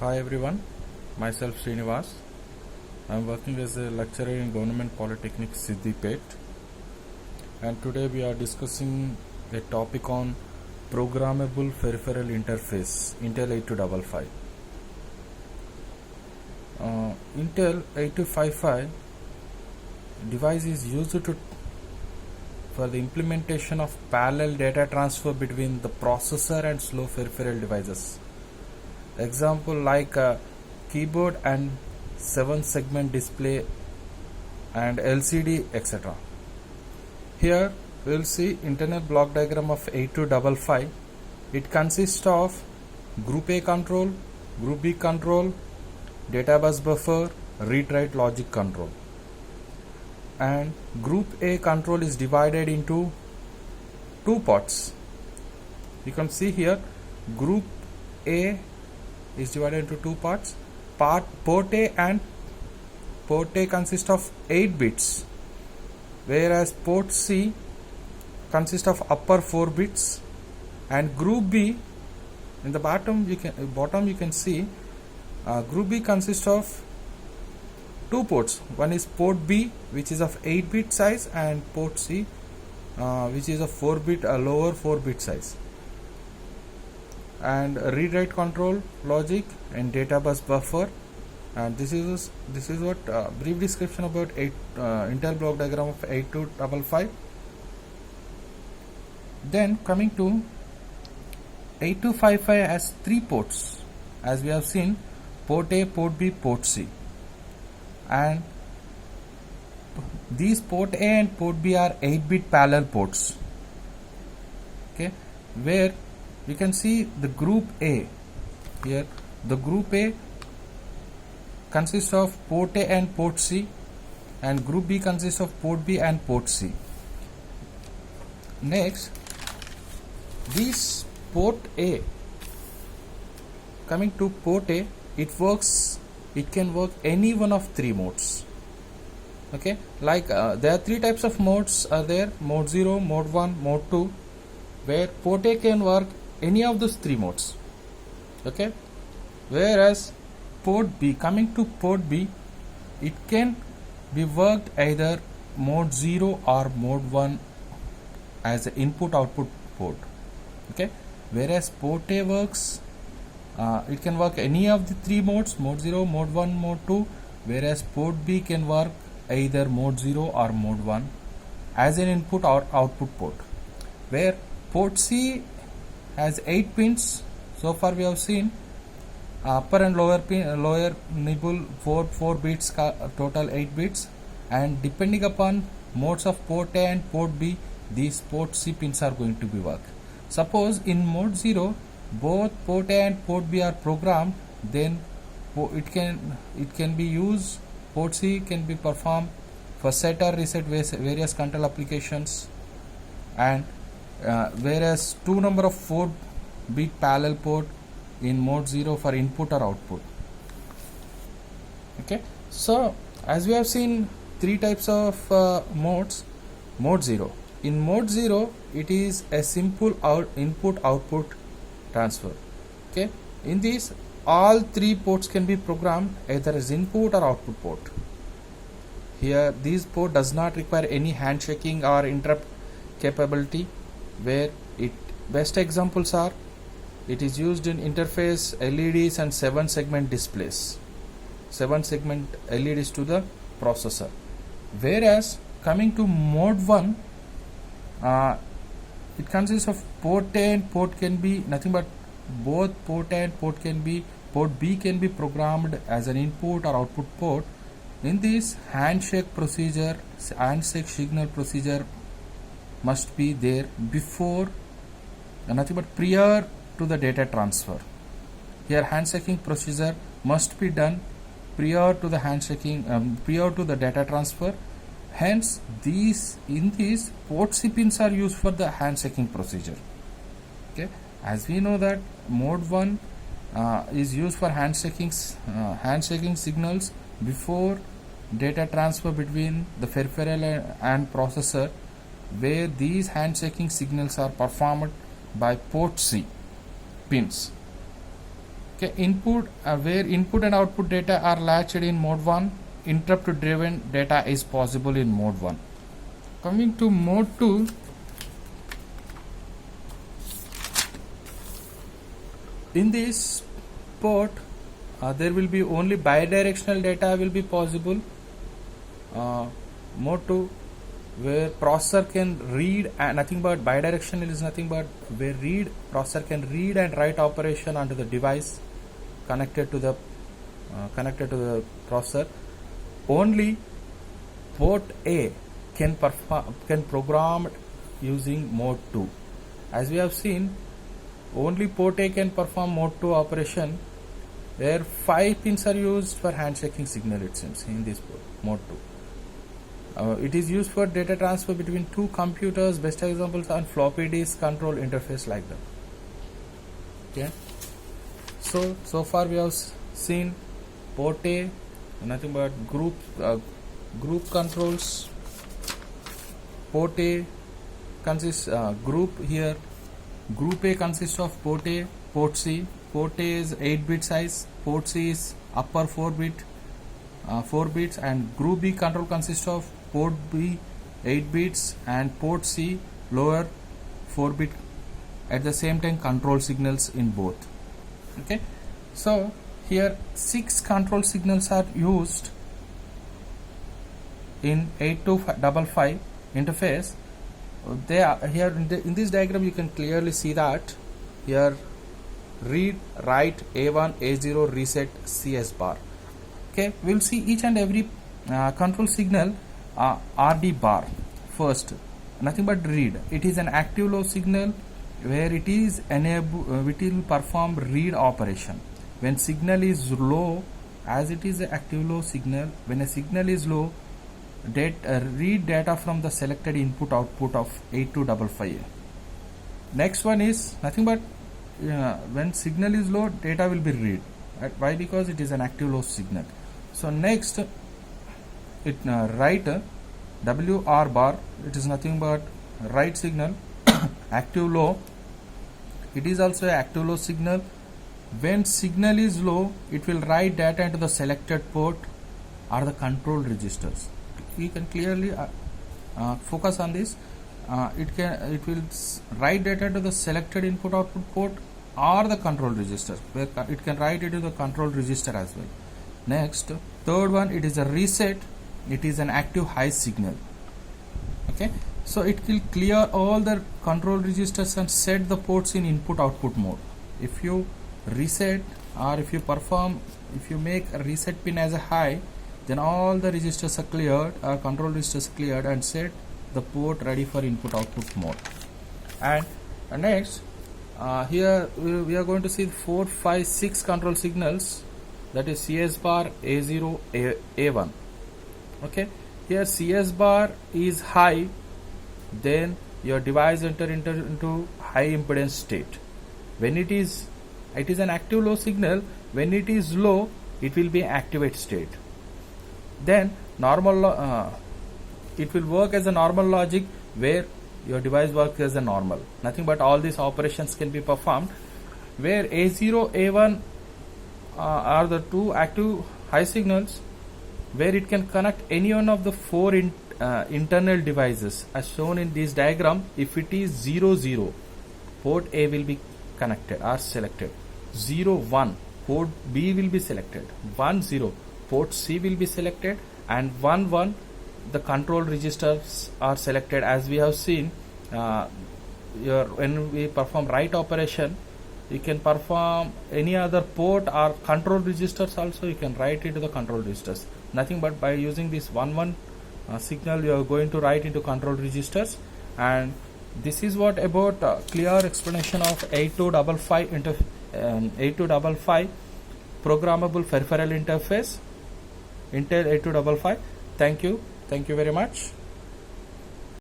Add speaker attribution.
Speaker 1: Hi everyone, myself Srinivas. I am working as a lecturer in Government Polytechnic Siddipet, and today we are discussing a topic on programmable peripheral interface Intel 8255. Intel 8255 device is used for the implementation of parallel data transfer between the processor and slow peripheral devices. Example like a keyboard and 7-segment display and LCD, etc. Here we will see internal block diagram of 8255. It consists of group A control, group B control, data bus buffer, read-write logic control. And group A control is divided into two parts. You can see here group A is divided into two parts. Port A and port A consists of 8 bits, whereas port C consists of upper 4 bits, and group B in the bottom you can see group B consists of two ports. One is port B, which is of 8-bit size, and port C, which is a 4-bit lower 4-bit size. And read-write control logic and data bus buffer. And this is what brief description about Intel block diagram of 8255. Then coming to 8255 has 3 ports, as we have seen: port A, port B, port C. And these port A and port B are 8-bit parallel ports. Okay, where you can see the group A here. The group A consists of port A and port C, and group B consists of port B and port C. Next, this port A, coming to port A, it can work any one of 3 modes. Okay, like there are 3 types of modes are there: mode 0, mode 1, mode 2, where port A can work any of those 3 modes. Okay, whereas port B, coming to port B, it can be worked either mode 0 or mode 1 as an input output port. Okay, whereas port A works, it can work any of the 3 modes: mode 0, mode 1, mode 2, whereas port B can work either mode 0 or mode 1 as an input or output port. Where port C has 8 pins. So far we have seen upper and lower nibble 4 bits, total 8 bits, and depending upon modes of port A and port B, these port C pins are going to be work. Suppose in mode 0 both port A and port B are programmed, then it can be used. Port C can be performed for set or reset various control applications, and whereas 2 number of 4-bit parallel port in mode 0 for input or output. Okay, so as we have seen 3 types of modes. Mode 0, in mode 0 it is a simple input output transfer. Okay, in this all 3 ports can be programmed either as input or output port. Here this port does not require any handshaking or interrupt capability, where best examples are it is used in interface LEDs and 7-segment displays, 7-segment LEDs to the processor. Whereas coming to mode 1, it consists of port A and port can be nothing but both port A and port B can be programmed as an input or output port. In this, handshake signal procedure must be there before, nothing but prior to the data transfer. Here handshaking procedure must be done prior to the prior to the data transfer. Hence in these port C pins are used for the handshaking procedure. Okay, as we know that mode 1 is used for handshaking signals before data transfer between the peripheral and processor, where these handshaking signals are performed by port C pins. Okay, input where input and output data are latched in mode 1, interrupt driven data is possible in mode 1. Coming to mode 2, in this port there will be only bidirectional data will be possible. Mode 2, where processor can read, and nothing but bidirectional is nothing but where processor can read and write operation onto the device connected to the processor. Only port A can program using mode 2. As we have seen, only port A can perform mode 2 operation, where 5 pins are used for handshaking signal, it seems, in this port, mode 2. It is used for data transfer between two computers. Best examples are floppy disk control interface like that. Okay. So far we have seen port A, nothing but group controls. Port A consists group here. Group A consists of port A, port C. Port A is 8-bit size. Port C is upper 4 bits, and group B control consists of port B 8 bits and port C lower 4 bit, at the same time control signals in both. Okay, so here 6 control signals are used in 8255 interface. They are here in this diagram. You can clearly see that here read, write, A1, A0, reset, CS bar. Okay, we'll see each and every control signal. RD bar first, nothing but read. It is an active low signal where it is it will perform read operation when signal is low. As it is an active low signal, when a signal is low, read data from the selected input output of 8255. Next one is nothing but when signal is low, data will be read. Why? Because it is an active low signal. So next, it write WR bar. It is nothing but write signal. Active low. It is also an active low signal. When signal is low, it will write data into the selected port or the control registers. You can clearly focus on this. It will write data to the selected input output port or the control register, where it can write it to the control register as well. Next, third one, it is a reset. It is an active high signal. Okay, so it will clear all the control registers and set the ports in input output mode. If you reset or if you make a reset pin as a high, then all the registers are cleared, or control registers cleared, and set the port ready for input output mode. And next, here we are going to see 4, 5, 6 control signals, that is CS bar, A0, A1. Okay, here CS bar is high, then your device enter into high impedance state. When it is an active low signal. When it is low, it will be activate state. Then normal it will work as a normal logic, where your device works as a normal. Nothing but all these operations can be performed, where A0, A1 are the two active high signals, where it can connect any one of the 4 internal devices as shown in this diagram. If it is 0, 0, port A will be connected or selected. 0, 1, port B will be selected. 1, 0, port C will be selected, and 1, 1, the control registers are selected. As we have seen, when we perform write operation, you can perform any other port or control registers also. You can write into the control registers. Nothing but by using this 1, 1 signal, you are going to write into control registers. And this is what about clear explanation of 8255 programmable peripheral interface, Intel 8255. Thank you very much.